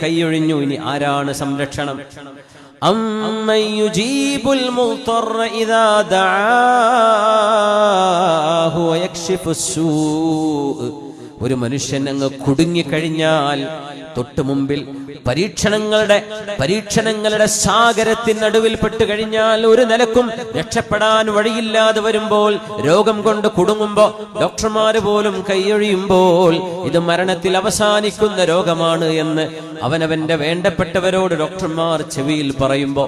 കൈയൊഴിഞ്ഞു. ഇനി ആരാണ് സംരക്ഷണം? അമ്മൻ യുജീബുൽ മുൾതറ ഇദാ ദആഹു വയക്ഷിഫുസ്സൂ. ഒരു മനുഷ്യൻ അങ്ങ് കുടുങ്ങിക്കഴിഞ്ഞാൽ, തൊട്ടു മുമ്പിൽ പരീക്ഷണങ്ങളുടെ സാഗരത്തിനടുവിൽ പെട്ട് കഴിഞ്ഞാൽ, ഒരു നിലക്കും രക്ഷപ്പെടാൻ വഴിയില്ലാതെ വരുമ്പോൾ, രോഗം കൊണ്ട് കുടുങ്ങുമ്പോൾ, ഡോക്ടർമാര് പോലും കൈയൊഴിയുമ്പോൾ ഇത് മരണത്തിൽ അവസാനിക്കുന്ന രോഗമാണ് എന്ന് അവനവന്റെ വേണ്ടപ്പെട്ടവരോട് ഡോക്ടർമാർ ചെവിയിൽ പറയുമ്പോ,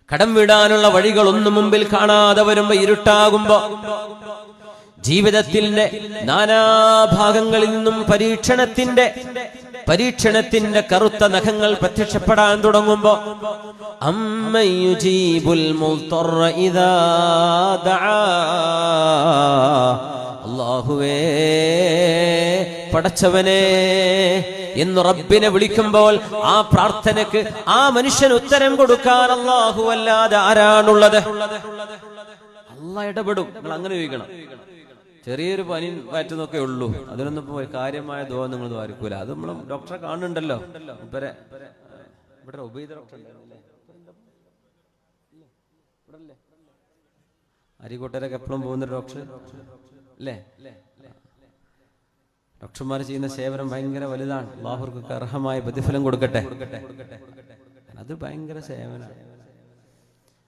കടം വിടാനുള്ള വഴികളൊന്നും മുമ്പിൽ കാണാതെ വരുമ്പോ, ഇരുട്ടാകുമ്പോ, ജീവിതത്തിന്റെ നാനാഭാഗങ്ങളിൽ നിന്നും പരീക്ഷണത്തിന്റെ കറുത്ത നഖങ്ങൾ പ്രത്യക്ഷപ്പെടാൻ തുടങ്ങുമ്പോ, അമ്മൻ യുജീബുൽ മുൾതറ ഇദാ ദആ. അല്ലാഹുവേ, പടച്ചവനെ എന്ന് റബ്ബിനെ വിളിക്കുമ്പോൾ ആ പ്രാർത്ഥനയ്ക്ക് ആ മനുഷ്യൻ ഉത്തരം കൊടുക്കാൻ അല്ലാഹു അല്ലാതെ ആരാണുള്ളത്? അല്ലാഹ് ഇടപെടും. നിങ്ങൾ അങ്ങനെ ചോദിക്കണം. ചെറിയൊരു പനി വയറ്റുന്നൊക്കെ ഉള്ളൂ, അതിനൊന്നും പോയി കാര്യമായ ദുആ നിങ്ങൾ ദ്വാരിക്കൂല. അത് നമ്മൾ ഡോക്ടറെ കാണുന്നുണ്ടല്ലോ. ഇവിടെ ഉബൈദ ഡോക്ടർ അരിക്കോട്ടരൊക്കെ എപ്പോഴും പോകുന്ന ഡോക്ടർ അല്ലേ? ഡോക്ടർമാർ ചെയ്യുന്ന സേവനം ഭയങ്കര വലുതാണ്. അല്ലാഹുവിற்கு അർഹമായ പ്രതിഫലം കൊടുക്കട്ടെ. അത് ഭയങ്കര സേവനമാണ്.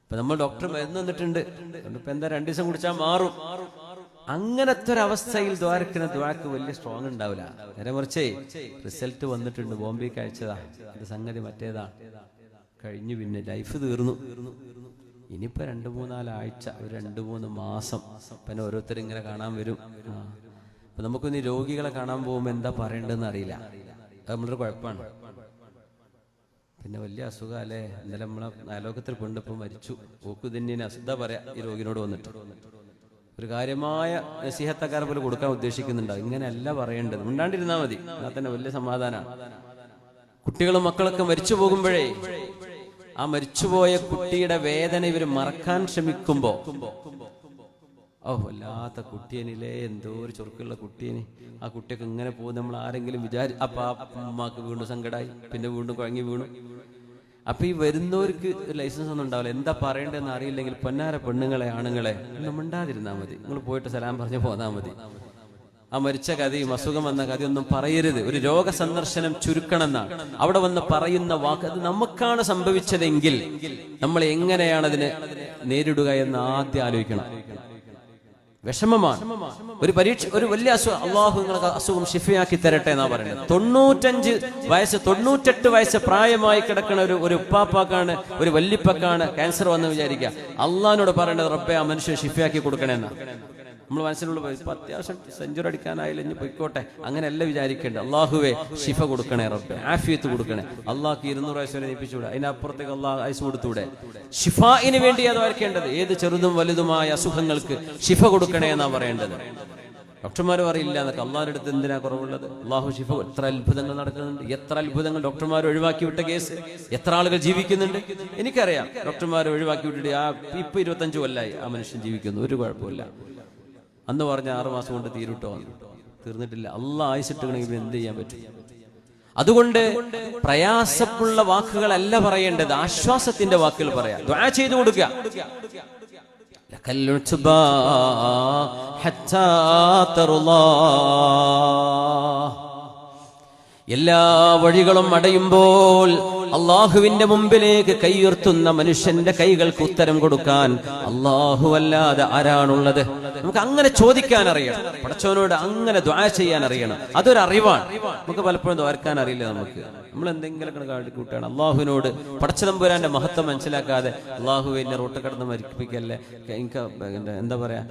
ഇപ്പൊ നമ്മൾ ഡോക്ടർ മരുന്ന് തന്നിട്ടുണ്ട്, ഇപ്പൊ എന്താ 2 ദിവസം കുടിച്ചാൽ മാറും. അങ്ങനത്തെ ഒരു അവസ്ഥയിൽ ദ്വാരക്കുന്ന ദ്വാക്ക് വലിയ സ്ട്രോങ് ഉണ്ടാവില്ല. നേരെ മറിച്ചേ, റിസൾട്ട് വന്നിട്ടുണ്ട്, ബോംബെക്ക് അയച്ചതാ, അത് സംഗതി മറ്റേതാ, കഴിഞ്ഞു, പിന്നെ ലൈഫ് തീർന്നു. ഇനിയിപ്പോ 2-3 ആഴ്ച, ഒരു 2-3 മാസം പിന്നെ ഓരോരുത്തർ ഇങ്ങനെ കാണാൻ വരും. അപ്പൊ നമുക്കൊന്ന് രോഗികളെ കാണാൻ പോകുമ്പോ എന്താ പറയേണ്ടതെന്ന് അറിയില്ല. അത് നമ്മളൊരു കുഴപ്പമാണ്. പിന്നെ വലിയ അസുഖം അല്ലേ. ഇന്നലെ നമ്മളെ അയലോകത്തിൽ കൊണ്ടിപ്പോ മരിച്ചു. ഓക്ക് തന്നെ അസുഖ പറയാ ഈ രോഗിനോട് വന്നിട്ട് ഒരു കാര്യമായ നസീഹത്തക്കാരെ പോലെ കൊടുക്കാൻ ഉദ്ദേശിക്കുന്നുണ്ടാവും. ഇങ്ങനെയല്ല പറയേണ്ടത്, മിണ്ടാണ്ടിരുന്നാൽ മതി, എന്നാൽ തന്നെ വലിയ സമാധാനമാണ്. കുട്ടികളും മക്കളൊക്കെ മരിച്ചു പോകുമ്പോഴേ, ആ മരിച്ചുപോയ കുട്ടിയുടെ വേദന ഇവർ മറക്കാൻ ശ്രമിക്കുമ്പോ, ഓ വല്ലാത്ത കുട്ടിയനില്ലേ, എന്തോ ഒരു ചൊറുക്കുള്ള കുട്ടിയന്, ആ കുട്ടിയൊക്കെ ഇങ്ങനെ പോകും. നമ്മൾ ആരെങ്കിലും അപ്പൊ ആ ഉമ്മാക്ക് വീണ്ടും സങ്കടമായി, പിന്നെ വീണ്ടും കുഴങ്ങി വീണു. അപ്പൊ ഈ വരുന്നവർക്ക് ലൈസൻസ് ഒന്നും ഉണ്ടാവില്ല. എന്താ പറയേണ്ടതെന്ന് അറിയില്ലെങ്കിൽ പൊന്നാര പെണ്ണുങ്ങളെ, ആണുങ്ങളെ, ഒന്നും മിണ്ടാതിരുന്നാൽ മതി. നിങ്ങൾ പോയിട്ട് സലാം പറഞ്ഞു പോന്നാൽ മതി. ആ മരിച്ച കഥയും അസുഖം വന്ന കഥയൊന്നും പറയരുത്. ഒരു രോഗ സന്ദർശനം ചുരുക്കണമെന്നാണ് അവിടെ വന്ന് പറയുന്ന വാക്ക്. അത് നമുക്കാണ് സംഭവിച്ചതെങ്കിൽ നമ്മൾ എങ്ങനെയാണ് അതിനെ നേരിടുക എന്ന് ആദ്യം ആലോചിക്കണം. വിഷമമാണ്. ഒരു വലിയ അസുഖം, അള്ളാഹു നിങ്ങൾക്ക് അസുഖം ഷിഫയാക്കി തരട്ടെ എന്നാ പറയുന്നത്. 98 വയസ്സ് പ്രായമായി കിടക്കുന്ന ഒരു ഉപ്പാപ്പാക്കാണ്, ഒരു വല്യപ്പക്കാണ് ക്യാൻസർ വന്ന് വിചാരിക്കുക. അള്ളാഹിനോട് പറയേണ്ടത്, റബ്ബേ ആ മനുഷ്യൻ ഷിഫയാക്കി കൊടുക്കണേന്നാ. നമ്മൾ മനസ്സിലുള്ള അത്യാവശ്യം സെഞ്ചുറി അടിക്കാനായില്ല, ഇനി പൊയ്ക്കോട്ടെ, അങ്ങനെയല്ല വിചാരിക്കേണ്ടത്. അള്ളാഹുവേ ഷിഫ കൊടുക്കണേ, റബ്ബേ ആഫിയത്ത് കൊടുക്കണേ. അള്ളാഹ്ക്ക് 200 വയസ്സ് വരെ നീപ്പിച്ചുകൂടെ, അതിനപ്പുറത്തേക്ക് അള്ളാഹ് ആയുസ് കൊടുത്തൂടെ? ഷിഫായിന് വേണ്ടി അത് വരയ്ക്കേണ്ടത്. ഏത് ചെറുതും വലുതുമായ അസുഖങ്ങൾക്ക് ഷിഫ കൊടുക്കണേ എന്നാ പറയേണ്ടത്. ഡോക്ടർമാർ പറയില്ല എന്നൊക്കെ. അള്ളാഹിന്റെ അടുത്ത് എന്തിനാ കുറവുള്ളത്? അള്ളാഹു ഷിഫ. എത്ര അത്ഭുതങ്ങൾ നടക്കുന്നുണ്ട്, എത്ര അത്ഭുതങ്ങൾ. ഡോക്ടർമാർ ഒഴിവാക്കി വിട്ട കേസ് എത്ര ആളുകൾ ജീവിക്കുന്നുണ്ട് എനിക്കറിയാം. ഡോക്ടർമാർ ഒഴിവാക്കി വിട്ടിട്ട് ഇപ്പൊ 25 കൊല്ലായി ആ മനുഷ്യൻ ജീവിക്കുന്നു, ഒരു കുഴപ്പമില്ല. അന്ന് പറഞ്ഞ 6 മാസം കൊണ്ട് തീരുട്ടോ, തീർന്നിട്ടില്ല. അള്ളാഹ് ആയിച്ചിട്ടുണ്ടെങ്കിൽ എന്ത് ചെയ്യാൻ പറ്റും? അതുകൊണ്ട് പ്രയാസമുള്ള വാക്കുകളല്ല പറയേണ്ടത്, ആശ്വാസത്തിന്റെ വാക്കുകൾ പറയാം. ദുആ ചെയ്തു കൊടുക്കുക. എല്ലാ വഴികളും അടയുമ്പോൾ അള്ളാഹുവിന്റെ മുമ്പിലേക്ക് കൈയുയർത്തുന്ന മനുഷ്യന്റെ കൈകൾക്ക് ഉത്തരം കൊടുക്കാൻ അള്ളാഹു അല്ലാതെ ആരാണുള്ളത്? നമുക്ക് അങ്ങനെ ചോദിക്കാൻ അറിയണം, പടച്ചവനോട് അങ്ങനെ ദുആ ചെയ്യാൻ അറിയണം. അതൊരു അറിവാണ്. നമുക്ക് പലപ്പോഴും ദ്വാരക്കാൻ അറിയില്ല. നമ്മൾ എന്തെങ്കിലുമൊക്കെ കാട്ടിക്കൂട്ടാണ് അള്ളാഹുവിനോട്. പടച്ചതമ്പുരാന്റെ മഹത്വം മനസ്സിലാക്കാതെ അള്ളാഹുവിന്റെ റോട്ട് കടന്ന് മരിപ്പിക്കല്ലേ, എനിക്ക് എന്താ പറയാ,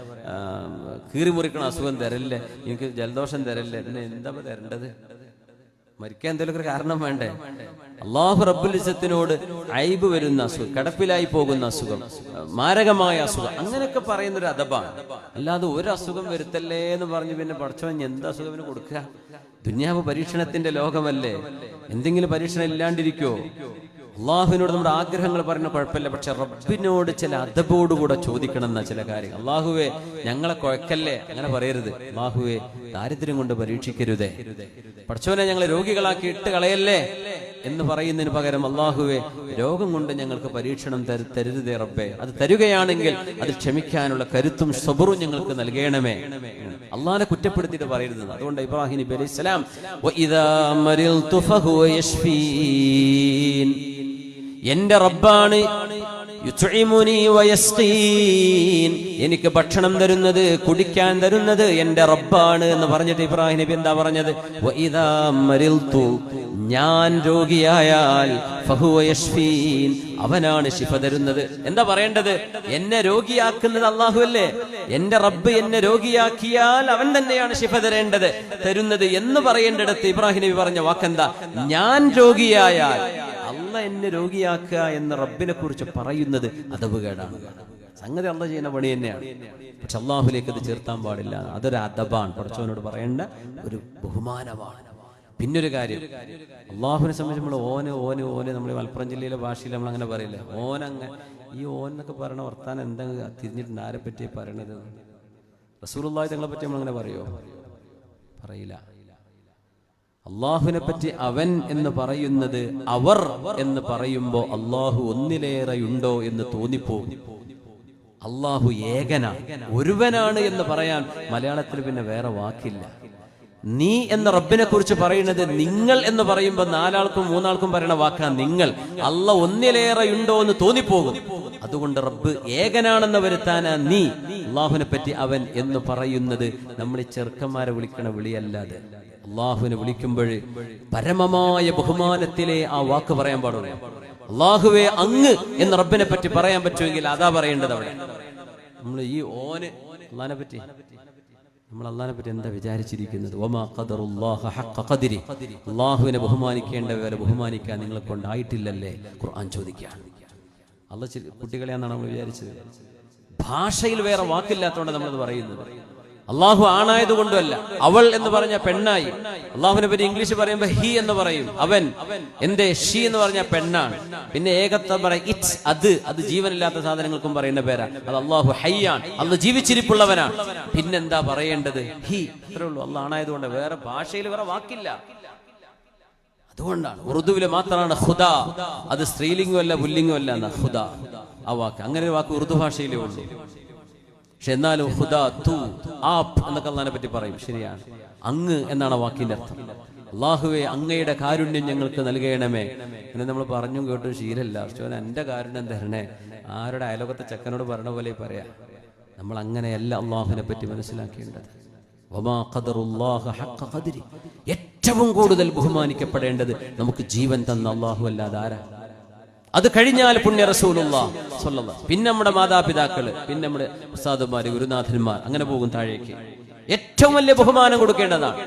കീറിമുറിക്കണ അസുഖം തരല്ലേ, എനിക്ക് ജലദോഷം തരല്ലേ, എന്നെ എന്താ തരേണ്ടത്? മരിക്കാൻ എന്തെങ്കിലും ഒരു കാരണം വേണ്ടേ? അള്ളാഹു റബ്ബുൽ ഇസ്സത്തിനോട് ഐബ് വരുന്ന അസുഖം, കിടപ്പിലായി പോകുന്ന അസുഖം, മാരകമായ അസുഖം, അങ്ങനെയൊക്കെ പറയുന്നൊരു അദബാണ്. അല്ലാതെ ഒരു അസുഖം വരുത്തല്ലേ എന്ന് പറഞ്ഞു പിന്നെ പടച്ചവൻ എന്ത് അസുഖത്തിന് കൊടുക്കുക? ദുനിയാവ് പരീക്ഷണത്തിന്റെ ലോകമല്ലേ, എന്തെങ്കിലും പരീക്ഷണം ഇല്ലാണ്ടിരിക്കോ? അള്ളാഹുവിനോട് നമ്മുടെ ആഗ്രഹങ്ങൾ പറയുന്ന കുഴപ്പമില്ല, പക്ഷെ റബ്ബിനോട് ചില അദബോടുകൂടെ ചോദിക്കണം എന്ന ചില കാര്യങ്ങൾ. അള്ളാഹുവേ ഞങ്ങളെ കുഴക്കല്ലേ, അങ്ങനെ പറയരുത്. അള്ളാഹുവേ ദാരിദ്ര്യം കൊണ്ട് പരീക്ഷിക്കരുതേ, പടച്ചോനെ ഞങ്ങളെ രോഗികളാക്കി ഇട്ട് കളയല്ലേ എന്ന് പറയുന്നതിന് പകരം അള്ളാഹുവേ രോഗം കൊണ്ട് ഞങ്ങൾക്ക് പരീക്ഷണം തരുതേ റബ്ബേ, അത് തരുകയാണെങ്കിൽ അത് ക്ഷമിക്കാനുള്ള കരുത്തും സബറും ഞങ്ങൾക്ക് നൽകണമേ. അള്ളാഹിനെ കുറ്റപ്പെടുത്തിയിട്ട് പറയരുത്. അതുകൊണ്ട് ഇബ്രാഹിം നബി അലൈഹി സ്വലാം വഇദാ മരിൽതു ഫഹുവ യശ്ഫീൻ, എന്റെ റബ്ബാണ് യുത്ഇമുനി വയസ്ഖീൻ, എനിക്ക് ഭക്ഷണം തരുന്നത് കുടിക്കാൻ തരുന്നത് എന്റെ റബ്ബാണ് എന്ന് പറഞ്ഞിട്ട് ഇബ്രാഹിം നബി എന്താ പറഞ്ഞത്? വഇദാ മരിൽതു, ഞാൻ രോഗിയായാൽ ഫഹുവ യശ്ഫീൻ, അവനാണ് ശിഫ തരുന്നത്. എന്താ പറയേണ്ടത്? എന്നെ രോഗിയാക്കുന്നത് അല്ലാഹു അല്ലേ? എന്റെ റബ്ബ് എന്നെ രോഗിയാക്കിയാൽ അവൻ തന്നെയാണ് ശിഫ തരുന്നത് എന്ന് പറയേണ്ടിടത്ത് ഇബ്രാഹിം നബി പറഞ്ഞ വാക്കെന്താ? ഞാൻ രോഗിയായാൽ അല്ല എന്നെ രോഗിയാക്കുക എന്ന് റബ്ബിനെ കുറിച്ച് പറയുന്നത് അദബുകേടാണ്. സംഗതി അല്ല ചെയ്യുന്ന പണി തന്നെയാണ്, പക്ഷെ അള്ളാഹുലേക്ക് അത് ചേർത്താൻ പാടില്ല. അതൊരു അദബാണ്, പടച്ചവനോട് പറയേണ്ട ഒരു ബഹുമാനമാണ്. പിന്നൊരു കാര്യം, അള്ളാഹുവിനെ സംബന്ധിച്ച് നമ്മൾ ഓന് നമ്മൾ മലപ്പുറം ജില്ലയിലെ ഭാഷയിൽ നമ്മൾ അങ്ങനെ പറയില്ല. ഈ എന്നൊക്കെ പറയണ വർത്താനം എന്താ തിരിഞ്ഞിട്ടുണ്ട്? ആരെ പറ്റി പറയണത്? റസൂലുള്ളാഹി തങ്ങളെ പറ്റി നമ്മൾ അങ്ങനെ പറയുമോ? പറയില്ല. അള്ളാഹുവിനെ പറ്റി അവൻ എന്ന് പറയുന്നത് അവർ എന്ന് പറയുമ്പോ അള്ളാഹു ഒന്നിലേറെയുണ്ടോ എന്ന് തോന്നിപ്പോകും. അള്ളാഹു ഏകനാണ്, ഒരുവനാണ് എന്ന് പറയാൻ മലയാളത്തിൽ പിന്നെ വേറെ വാക്കില്ല. നീ എന്ന റബ്ബിനെ കുറിച്ച് പറയുന്നത് നിങ്ങൾ എന്ന് പറയുമ്പോൾ 4 ആൾക്കും 3 ആൾക്കും പറയുന്ന വാക്കാണ് നിങ്ങൾ. അല്ല ഒന്നിലേറെയുണ്ടോ എന്ന് തോന്നിപ്പോകും. അതുകൊണ്ട് റബ്ബ് ഏകനാണെന്ന് വരുത്താനാ നീ അള്ളാഹുവിനെ പറ്റി അവൻ എന്ന് പറയുന്നത്. നമ്മൾ ഈ ചെറുക്കന്മാരെ വിളിക്കണ വിളിയല്ലാതെ അള്ളാഹുവിനെ വിളിക്കുമ്പോൾ പരമമായ ബഹുമാനത്തിലെ ആ വാക്ക് പറയാൻ പാടുള്ളൂ. അള്ളാഹുവേ അങ്ങ് എന്ന് റബ്ബിനെ പറ്റി പറയാൻ പറ്റുമെങ്കിൽ അതാ പറയേണ്ടത്. അവിടെ നമ്മൾ ഈ അള്ളാഹിനെ പറ്റി നമ്മൾ അള്ളാഹിനെ പറ്റി എന്താ വിചാരിച്ചിരിക്കുന്നത്? വമാ ഖദറുല്ലാഹ ഹഖ ഖദ്രി, അള്ളാഹുവിനെ ബഹുമാനിക്കേണ്ടവരെ ബഹുമാനിക്കാൻ നിങ്ങളെ കൊണ്ടായിട്ടില്ലല്ലേ? ഖുർആൻ ചോദിക്കുകയാണ്. അള്ളാഹ് കുട്ടികളെയാണെന്നാണ് നമ്മൾ വിചാരിച്ചത്. ഭാഷയിൽ വേറെ വാക്കില്ലാത്തതുകൊണ്ട് നമ്മളത് പറയുന്നത്. അള്ളാഹു ആണായതുകൊണ്ടല്ല, അവൾ എന്ന് പറഞ്ഞ പെണ്ണായി. അള്ളാഹുവിനെ പറ്റി ഇംഗ്ലീഷ് പറയുമ്പോ ഹി എന്ന് പറയും, അവൻ. എന്തേ ഷീ എന്ന് പറഞ്ഞ പെണ്ണാണ്. പിന്നെ ഏകത്വം പറയും ഇറ്റ്സ്, അത് ജീവനില്ലാത്ത സാധനങ്ങൾക്കും പറയുന്ന പേരാ. അത് അള്ളാഹു ഹയ്യാൻ, അള്ളാഹ് ജീവിച്ചിരിപ്പുള്ളവനാണ്. പിന്നെന്താ പറയേണ്ടത്? ഹി. അത്രേ ഉള്ളൂ. അള്ളാഹ് ആണായതുകൊണ്ട്, വേറെ ഭാഷയിൽ വേറെ വാക്കില്ല. അതുകൊണ്ടാണ് ഉറുദുവില് മാത്രമാണ് ഖുദാ, അത് സ്ത്രീലിംഗമല്ല പുല്ലിംഗമല്ല എന്ന ഖുദാ ആ വാക്ക്. അങ്ങനെ ഒരു വാക്ക് ഉറുദു ഭാഷയിലേ ഉള്ളൂ. പക്ഷെ എന്നാലും ഖുദാ, തു, ആപ് എന്നൊക്കെ അള്ളാഹിനെ പറ്റി പറയും. ശരിയാണ്, അങ്ങ് എന്നാണ് വാക്കിന്റെ അർത്ഥം. അള്ളാഹുവേ അങ്ങയുടെ കാരുണ്യം ഞങ്ങൾക്ക് നൽകണമേ എന്ന് നമ്മൾ പറഞ്ഞും കേട്ടും ശീലല്ല. പക്ഷേ എന്റെ കാരുണ്യം തരണേ, ആരുടെ അയലോകത്തെ ചെക്കനോട് പറഞ്ഞ പോലെ പറയാ. നമ്മൾ അങ്ങനെയല്ല അള്ളാഹുവിനെ പറ്റി മനസ്സിലാക്കേണ്ടത്. വമാ ഖദറുല്ലാഹ ഹഖ ഖദ്രി, ഏറ്റവും കൂടുതൽ ബഹുമാനിക്കപ്പെടേണ്ടത് നമുക്ക് ജീവൻ തന്ന അള്ളാഹു അല്ലാതെ ആരാ? അത് കഴിഞ്ഞാൽ പുണ്യ റസൂലുള്ളാഹി സ്വല്ലല്ലാഹു, പിന്നെ നമ്മുടെ മാതാപിതാക്കള്, പിന്നെ നമ്മുടെ ഉസ്താദുമാര്, ഗുരുനാഥന്മാർ, അങ്ങനെ പോകും താഴേക്ക്. ഏറ്റവും വലിയ ബഹുമാനം കൊടുക്കേണ്ടതാണ്.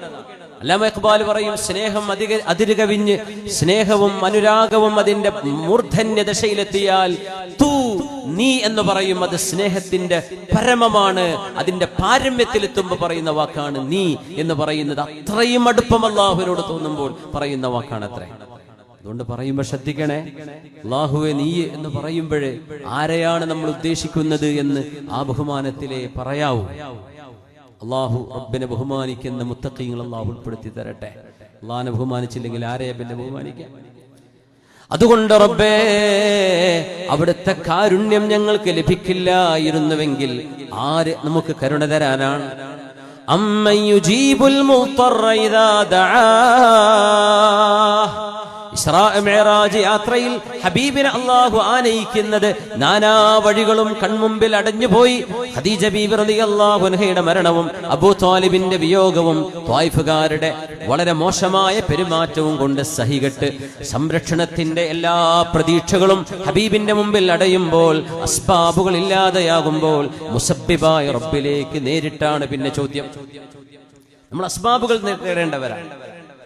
അല്ലാമ ഇഖ്ബാൽ പറയും, സ്നേഹം അതിരുകവിഞ്ഞ് സ്നേഹവും അനുരാഗവും അതിന്റെ മൂർധന്യ ദശയിലെത്തിയാൽ തൂ, നീ എന്ന് പറയും. അത് സ്നേഹത്തിന്റെ പരമമാണ്. അതിന്റെ പാരമ്യത്തിലെത്തുമ്പോൾ പറയുന്ന വാക്കാണ് നീ എന്ന് പറയുന്നത്. അത്രയും അടുപ്പം അല്ലാഹുവിനോട് തോന്നുമ്പോൾ പറയുന്ന വാക്കാണ് അത്രേ. അതുകൊണ്ട് പറയുമ്പോൾ ശ്രദ്ധിക്കണേ. അല്ലാഹുവേ നീ എന്ന് പറയുമ്പോഴേ ആരെയാണ് നമ്മൾ ഉദ്ദേശിക്കുന്നത് എന്ന് ആ ബഹുമാനത്തിലേ പറയാവൂ. അള്ളാഹു റബ്ബിനെ ബഹുമാനിക്കുന്ന മുത്തഖീങ്ങൾ അള്ളാഹു ഉൾപ്പെടുത്തി തരട്ടെ. അള്ളാഹിനെ ബഹുമാനിച്ചില്ലെങ്കിൽ ആരെയാ പിന്നെ ബഹുമാനിക്കാം? അതുകൊണ്ട് റബ്ബേ, അവിടുത്തെ കാരുണ്യം ഞങ്ങൾക്ക് ലഭിക്കില്ലായിരുന്നുവെങ്കിൽ ആര് നമുക്ക് കരുണ തരാനാണ്? അമ്മൻ യുജീബുൽ മുദ്ററ ഇദാ ദആ. ഇസ്രാ മിഅ്റാജ് യാത്രയിൽ ഹബീബിനെ അല്ലാഹു ആനയിക്കുന്നത് നാനാ വഴികളും കൺമുമ്പിൽ അടഞ്ഞുപോയി. ഖദീജ ബീവി റളിയല്ലാഹു അൻഹയുടെ മരണവും അബൂ ത്വാലിബിന്റെ വിയോഗവും ത്വായിഫുകാരുടെ വളരെ മോശമായ പെരുമാറ്റവും കൊണ്ട് സഹികെട്ട് സംരക്ഷണത്തിന്റെ എല്ലാ പ്രതീക്ഷകളും ഹബീബിന്റെ മുമ്പിൽ അടയുമ്പോൾ, അസ്ബാബുകൾ ഇല്ലാതെയാകുമ്പോൾ മുസബ്ബിബായ റബ്ബിലേക്ക് നേരിട്ടാണ് പിന്നെ ചോദ്യം. നമ്മൾ അസ്ബാബുകൾ നേടേണ്ടവരാണ്.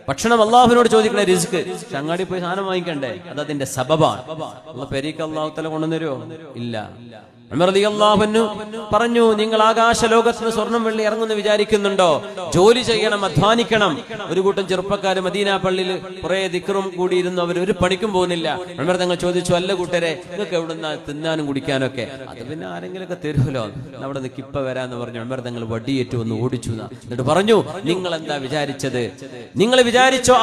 ഭക്ഷണം അള്ളാഹുവിനോട് ചോദിക്കണ റിസ്ക്, ചങ്ങാടി പോയി സാധനം വാങ്ങിക്കണ്ടേ, അത് അതിന്റെ സബബാണ്. പെരീക്ക് അള്ളാഹു തആല കൊണ്ടുവരുമോ? ഇല്ല. ഉമർ റളിയല്ലാഹു അൻഹു പറഞ്ഞു, നിങ്ങൾ ആകാശ ലോകത്ത് നിന്ന് സ്വർണം വെള്ളി ഇറങ്ങുമെന്ന് വിചാരിക്കുന്നുണ്ടോ? ജോലി ചെയ്യണം, അധ്വാനിക്കണം. ഒരു കൂട്ടം ചെറുപ്പക്കാർ മദീന പള്ളിയിൽ കുറെ ദിക്റും കൂടിയിരുന്നു, അവർ ഒരു പണിക്കും പോകുന്നില്ല. ഉമർ തങ്ങൾ ചോദിച്ചു, അല്ല കൂട്ടരെ, നിങ്ങൾക്ക് എവിടുന്ന തിന്നാനും കുടിക്കാനൊക്കെ? അത് പിന്നെ ആരെങ്കിലുമൊക്കെ തരുമല്ലോ, അവിടെ നിന്ന് കിപ്പ വരാന്ന് പറഞ്ഞു ഉമർ തങ്ങൾ വടിയേറ്റ് വന്ന് ഓടിച്ചു. എന്നിട്ട് പറഞ്ഞു, നിങ്ങൾ എന്താ വിചാരിച്ചത്? നിങ്ങൾ വിചാരിച്ചോ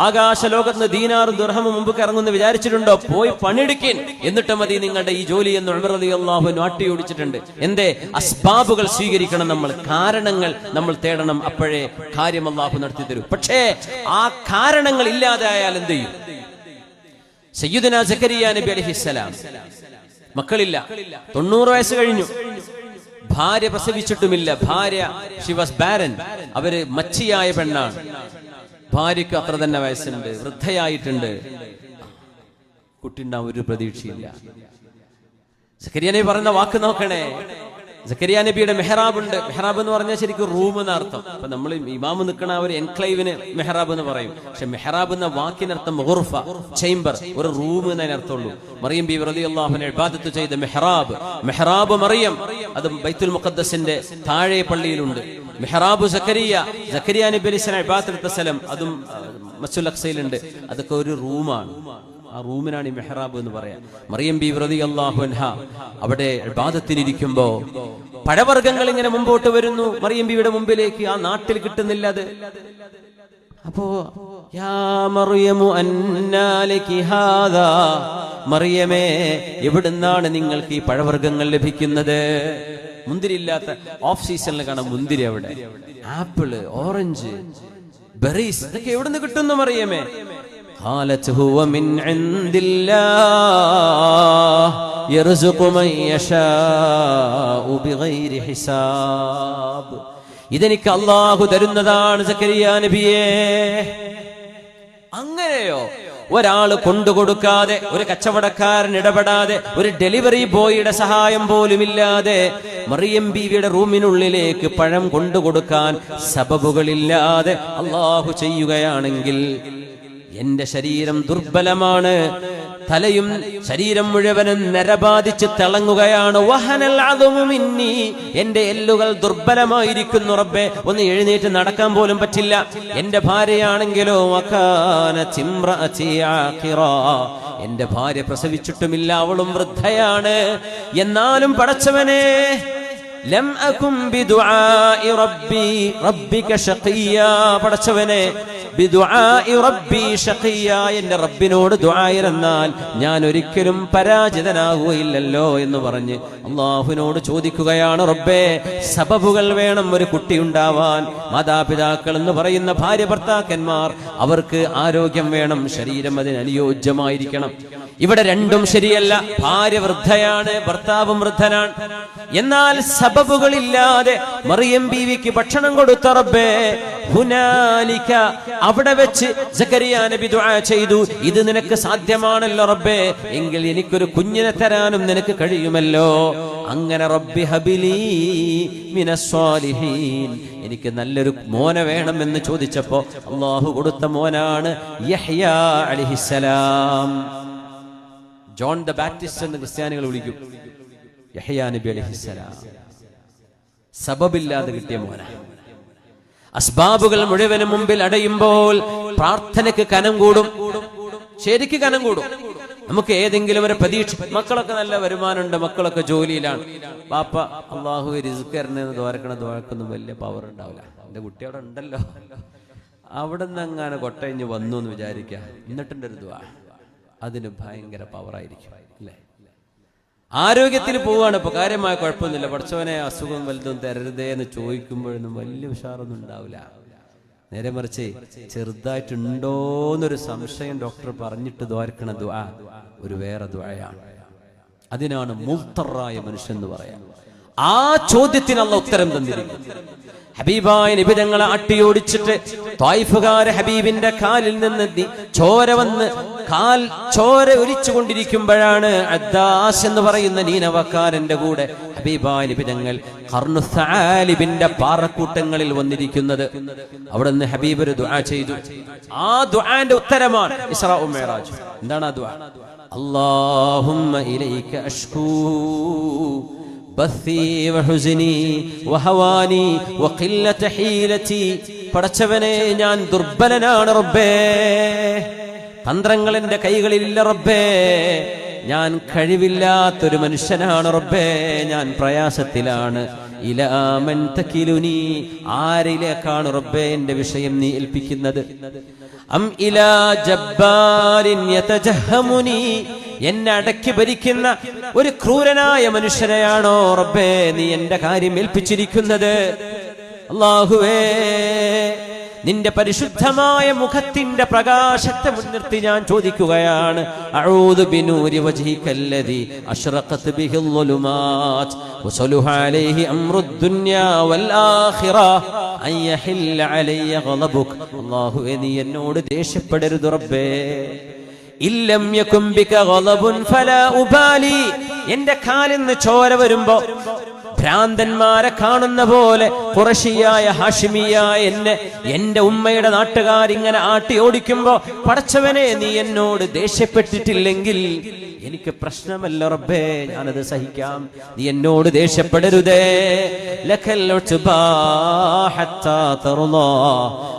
ആകാശ ലോകത്ത് ദീനാറും ദിർഹമും മുമ്പ് ഇറങ്ങുമെന്ന് വിചാരിച്ചിട്ടുണ്ടോ? പോയി പണിയെടുക്കും, എന്നിട്ട് മതി നിങ്ങളുടെ ഈ ജോലി എന്ന് ഉമർ റളിയല്ലാഹു അൻഹു ആട്ടിയോടിച്ചിട്ടുണ്ട്. എന്തേ? അസ്ബാബുകൾ സ്വീകരിക്കണം, നമ്മൾ കാരണങ്ങൾ നമ്മൾ തേടണം, അപ്പോഴേ കാര്യം അല്ലാഹു നടത്തി തരും. പക്ഷേ ആ കാരണങ്ങൾ ഇല്ലാതായാൽ എന്ത് ചെയ്യും? സയ്യിദുനാ സക്കരിയ നബി അലൈഹിസ്സലാം മക്കളില്ല, 90 വയസ്സ് കഴിഞ്ഞു, ഭാര്യ പ്രസവിച്ചിട്ടുമില്ല. ഭാര്യ ഷി വാസ് ബാരൻ, അവര് മച്ചിയായ പെണ്ണാണ്. ഭാര്യക്ക് അത്ര തന്നെ വയസ്സുണ്ട്, വൃദ്ധയായിട്ടുണ്ട്. കുട്ടിണ്ടാവും ഒരു പ്രതീക്ഷയില്ല. സക്കരിയ നബി പറയുന്ന വാക്ക് നോക്കണേ. സക്കരിയ നബിയുടെ മെഹ്റാബ് ഉണ്ട്. മെഹ്റാബ് എന്ന് പറഞ്ഞാൽ ശരിക്കും റൂം എന്ന അർത്ഥം. അപ്പൊ നമ്മൾ ഇമാമ് നിൽക്കുന്ന ഒരു എൻക്ലൈവിന് മെഹ്റാബ് എന്ന് പറയും. പക്ഷെ മെഹ്റാബ് എന്ന വാക്കിനർത്ഥം ഗുർഫ, ചേംബർ, ഒരു റൂം എന്നതിന് അർത്ഥമുള്ളൂ. മറിയം ബീവി റളിയല്ലാഹു അൻഹ ഇബാദത്ത് ചെയ്ത മെഹ്റാബ്, മെഹ്റാബ് മറിയം, അത് ബൈത്തുൽ മുഖദ്ദസിന്റെ താഴെ പള്ളിയിലുണ്ട്. മെഹ്റാബ് സക്കരിയ, സക്കരിയ നബി അലൈഹിസ്സലാം ഇബാദത്ത് സ്ഥലം, അതും മസ്ജിദുൽ അഖ്സയിലുണ്ട്. അതൊക്കെ ഒരു റൂമാണ്. ആ റൂമിനാണ് ഈ മെഹ്റാബ് എന്ന് പറയാം. മറിയം ബീവി റളിയല്ലാഹു അൻഹ അവിടെ ഇബാദത്തിനിരിക്കുമ്പോ പഴവർഗ്ഗങ്ങൾ ഇങ്ങനെ മുമ്പോട്ട് വരുന്നു മറിയം ബീവിയുടെ മുമ്പിലേക്ക്. ആ നാട്ടിൽ കിട്ടുന്നില്ല അത്. അപ്പോ യാ മറിയമു അന്നാ ലകി ഹാദാ, മറിയമേ എവിടുന്നാണ് നിങ്ങൾക്ക് ഈ പഴവർഗ്ഗങ്ങൾ ലഭിക്കുന്നത്? മുന്തിരി ഇല്ലാത്ത ഓഫ് സീസണിൽ കാണാം മുന്തിരി, അവിടെ ആപ്പിള്, ഓറഞ്ച്, ബെറീസ്, ഇതൊക്കെ എവിടുന്ന് കിട്ടുന്നു മറിയമേ? قالت هو من عند الله يرزق من يشاء بغير حساب. ഇതെനിക്ക് അല്ലാഹു തരുന്നതാണ് സക്കരിയ നബിയേ. അങ്ങനെയോ? ഒരാള് കൊണ്ടുകൊടുക്കാതെ, ഒരു കച്ചവടക്കാരൻ ഇടപെടാതെ, ഒരു ഡെലിവറി ബോയിയുടെ സഹായം പോലുമില്ലാതെ മറിയം ബീവിയുടെ റൂമിനുള്ളിലേക്ക് പഴം കൊണ്ടുകൊടുക്കാൻ സബബുകളില്ലാതെ അല്ലാഹു ചെയ്യുകയാണെങ്കിൽ, എന്റെ ശരീരം ദുർബലമാണ്, തലയും ശരീരം മുഴുവനും നരബാധിച്ച് തിളങ്ങുകയാണ്. വഹനൽ അദമു മിന്നി, എന്റെ എല്ലുകൾ ദുർബലമായിരിക്കുന്നു റബ്ബേ, ഒന്ന് എഴുന്നേറ്റ് നടക്കാൻ പോലും പറ്റില്ല. എന്റെ ഭാര്യയാണെങ്കിലോ വകാനത് ഇംറഅതി ആഖിറ, എന്റെ ഭാര്യ പ്രസവിച്ചിട്ടുമില്ല, അവളും വൃദ്ധയാണ്. എന്നാലും പടച്ചവനെ, ലം അകും ബിദുആഇ റബ്ബി റബ്ബിക ഷഖിയ്യ, പടച്ചവനെ ബിദുആഇ റബ്ബി ഷഖിയ്യ, എന്റെ റബ്ബിനോട് ദുആയിരന്നാൽ ഞാൻ ഒരിക്കലും പരാജിതനാകുകയില്ലല്ലോ എന്ന് പറഞ്ഞ് അല്ലാഹുവിനോട് ചോദിക്കുകയാണ്. റബ്ബേ, സബബുകൾ വേണം ഒരു കുട്ടി ഉണ്ടാവാൻ. മാതാപിതാക്കൾ എന്ന് പറയുന്ന ഭാര്യ ഭർത്താക്കന്മാർ, അവർക്ക് ആരോഗ്യം വേണം, ശരീരം അതിന് അനുയോജ്യമായിരിക്കണം. ഇവിടെ രണ്ടും ശരിയല്ല. ഭാര്യ വൃദ്ധയാണ്, ഭർത്താവും വൃദ്ധനാണ്. എന്നാൽ സബബുകളില്ലാതെ മറിയം ബീവിക്ക് ഭക്ഷണം കൊടുത്ത റബ്ബേ, ഹുനാലിക, അവിടെ വെച്ച് സക്കരിയ നബി ദുആ ചെയ്തു, ഇത് നിനക്ക് സാധ്യമാണല്ലോ റബ്ബേ, എങ്കിൽ എനിക്കൊരു കുഞ്ഞിനെ തരാനും നിനക്ക് കഴിയുമല്ലോ. അങ്ങനെ റബ്ബി ഹബിലി മിനസ് സ്വാലിഹീൻ, എനിക്ക് നല്ലൊരു മോനെ വേണമെന്ന് ചോദിച്ചപ്പോ അല്ലാഹു കൊടുത്ത മോനാണ് യഹ്യ അലൈഹിസ്സലാം. ജോൺ ദ ബാപ്റ്റിസ്റ്റ് എന്ന് ക്രിസ്ത്യാനികൾ വിളിക്കും. യഹ്യ നബി അലൈഹിസ്സലാം സബബില്ലാതെ കിട്ടിയ മോനാണ്. അസ്ബാബുകൾ മുഴുവനും മുമ്പിൽ അടയുമ്പോൾ പ്രാർത്ഥനയ്ക്ക് കനം കൂടും, ശരിക്ക് കനം കൂടും. നമുക്ക് ഏതെങ്കിലും ഒരു പ്രതീക്ഷ, മക്കളൊക്കെ നല്ല വരുമാനമുണ്ട്, മക്കളൊക്കെ ജോലിയിലാണ്, പാപ്പ അല്ലാഹു റിസ്ക് തരണേന്ന് ദ്വാരക്കൊന്നും വലിയ പവർ ഉണ്ടാവില്ല. എന്റെ കുട്ടി അവിടെ ഉണ്ടല്ലോ, അവിടെ നിന്ന് അങ്ങനെ കൊട്ടയിഞ്ഞ് വന്നു എന്ന് വിചാരിക്കുക, എന്നിട്ടുണ്ട് ഒരു ദ്വാ, അതിന് ഭയങ്കര പവറായിരിക്കും അല്ലേ? ആരോഗ്യത്തിന് പോവാണ്, ഇപ്പൊ കാര്യമായ കുഴപ്പമൊന്നുമില്ല, പഠിച്ചവനെ അസുഖം വലുതും തരരുതേ എന്ന് ചോദിക്കുമ്പോഴൊന്നും വലിയ ഉഷാറൊന്നും ഉണ്ടാവില്ല. നേരെ മറിച്ച് ചെറുതായിട്ടുണ്ടോന്നൊരു സംശയം ഡോക്ടർ പറഞ്ഞിട്ട് ദ്വാരക്കണ ദുആ ഒരു വേറെ ദുആയാണ്. അതിനാണ് മുഫ്തറായ മനുഷ്യൻ എന്ന് പറയാം. ആ ചോദ്യത്തിന് അല്ലാഹു ഉത്തരം തന്നിരിക്കും. ഹബീബായ നബി തങ്ങളെ അട്ടിയോടിച്ചിട്ട് ത്വായിഫുകാരെ ഹബീബിന്റെ കാലിൽ നിന്ന് ചോര വന്ന് ചോര ഒലിച്ചുകൊണ്ടിരിക്കുമ്പോഴാണ് അദ്ദാസ് എന്ന് പറയുന്ന നീനവക്കാരന്റെ കൂടെ ഹബീബായ നബി തങ്ങൾ ഖർനു സാലിബിന്റെ പാറക്കൂട്ടങ്ങളിൽ വന്നിരിക്കുന്നത്. അവിടെ നിന്ന് ഹബീബ് ഒരു ദുആ ചെയ്തു. ആ ദുആന്റെ ഉത്തരമാണ് ഇസ്റാഉ മിഅ്റാജ്. എന്താണ് ആ ദുആ? അല്ലാഹുമ്മ ഇലൈക അഷ്കൂ ബസ്സി വഹുസ്നി വഹവാനി വഖില്ലത ഹീലതി. പടച്ചവനെ, ഞാൻ ദുർബലനാണ് റബ്ബേ, തന്ത്രങ്ങൾ എന്റെ കൈകളിലില്ല റബ്ബേ, ഞാൻ കഴിവില്ലാത്തൊരു മനുഷ്യനാണ് റബ്ബേ, ഞാൻ പ്രയാസത്തിലാണ്. ഇലാ മൻ തകിലുനി, ആരിലേക്കാണ് റബ്ബേ എന്റെ വിഷയം നീ ഏൽപ്പിക്കുന്നത്? അം ഇലാ ജബ്ബാരിൻ യതജഹമുനി, എന്നെ അടക്കി ഭരിക്കുന്ന ഒരു ക്രൂരനായ മനുഷ്യനെയാണോ റബ്ബേ നീ എന്റെ കാര്യം ഏൽപ്പിച്ചിരിക്കുന്നത്? അല്ലാഹുവേ, നിന്റെ പരിശുദ്ധമായ മുഖത്തിന്റെ പ്രകാശത്തെ മുൻനിർത്തി ഞാൻ ചോദിക്കുകയാണ്. അഊദു ബിനൂരി വജ്ഹികല്ലദി അശ്റഖത് ബിഹിൽ ളുലുമാത് വസലുഹ അലൈഹി അംറുദ് ദുനിയാ വൽ ആഖിറ അൻ യഹില്ല അലയ്യ ഗളബുക്. അല്ലാഹുവേ, നീ എന്നോട് ദേഷ്യപ്പെടരുത് റബ്ബേ. ഇല്ലം യകും ബിക ഗളബുൻ ഫലാ ഉബാലി, എന്റെ കാലിന്ന് ചോര വരുമ്പോ ഭ്രാന്തന്മാരെ കാണുന്ന പോലെ ഖുറശിയായ ഹാഷിമിയായ എന്നെ എന്റെ ഉമ്മയുടെ നാട്ടുകാരിങ്ങനെ ആട്ടി ഓടിക്കുമ്പോ, പടച്ചവനെ, നീ എന്നോട് ദേഷ്യപ്പെട്ടിട്ടില്ലെങ്കിൽ എനിക്ക് പ്രശ്നമല്ല റബ്ബേ, ഞാനത് സഹിക്കാം. നീ എന്നോട് ദേഷ്യപ്പെടരുതേ. ലക്കൽ ഉത്ബാ ഹത്താ തർളാ,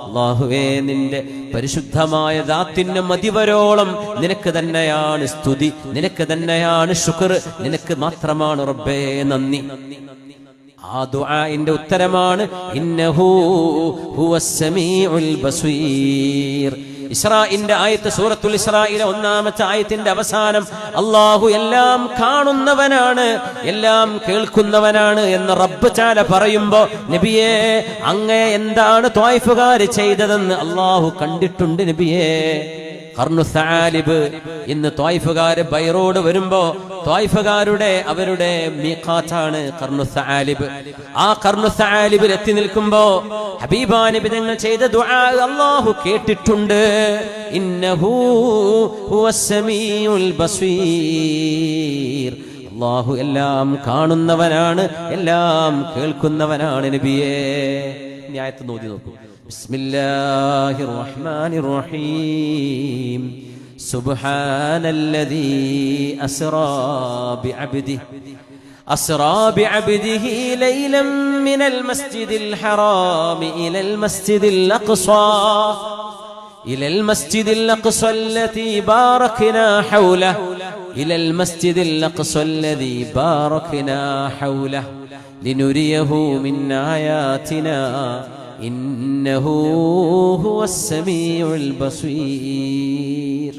അല്ലാഹുവേ, നിന്റെ പരിശുദ്ധമായ ദാത്തിന് മതിവരോളം നിനക്ക് തന്നെയാണ് സ്തുതി, നിനക്ക് തന്നെയാണ് ശുക്ർ, നിനക്ക് മാത്രമാണ് റബ്ബേ നന്ദി. ആ ദുആഇന്റെ ഉത്തരമാണ് ഇന്നഹു ഹുവസ് സമീഉൽ ബസീർ. ഇസ്രാഇന്റെ ആയത്ത്, സൂറത്തുൽ ഇസ്രായിലെ 1-ാമത്തെ ആയത്തിന്റെ അവസാനം അല്ലാഹു എല്ലാം കാണുന്നവനാണ്, എല്ലാം കേൾക്കുന്നവനാണ് എന്ന് റബ്ബ് തആല പറയുമ്പോ, നബിയേ, അങ്ങേ എന്താണ് ത്വായിഫുകാർ ചെയ്തതെന്ന് അല്ലാഹു കണ്ടിട്ടുണ്ട് നബിയേ. ഖർനു സആലിബ്, ഇന്ന് ത്വായിഫുകാർ ബൈ റോഡ് വരുമ്പോ ത്വായിഫുകാരുടെ അവരുടെ മീഖാത്താണ് ഖർനു സആലിബ്. ആ ഖർനു സആലിബിൽ എത്തി നിൽക്കുമ്പോ ഹബീബാ നബി തങ്ങൾ ചെയ്ത ദുആ അല്ലാഹു കേട്ടിട്ടുണ്ട്. ഇന്നഹു ഹുവസ് സമീഉൽ ബസീർ, അല്ലാഹു എല്ലാം കാണുന്നവനാണ്, എല്ലാം കേൾക്കുന്നവനാണ് നബിയേ. ഈ ആയത്ത് നോക്കി നോക്കൂ. ബിസ്മില്ലാഹിർ റഹ്മാനിർ റഹീം. സുബ്ഹാനല്ലദീ أسرى بعبده ليلا من المسجد الحرام إلى المسجد الأقصى الذي باركنا حوله إلى المسجد الأقصى الذي باركنا حوله لنريه من آياتنا إنه هو السميع البصير.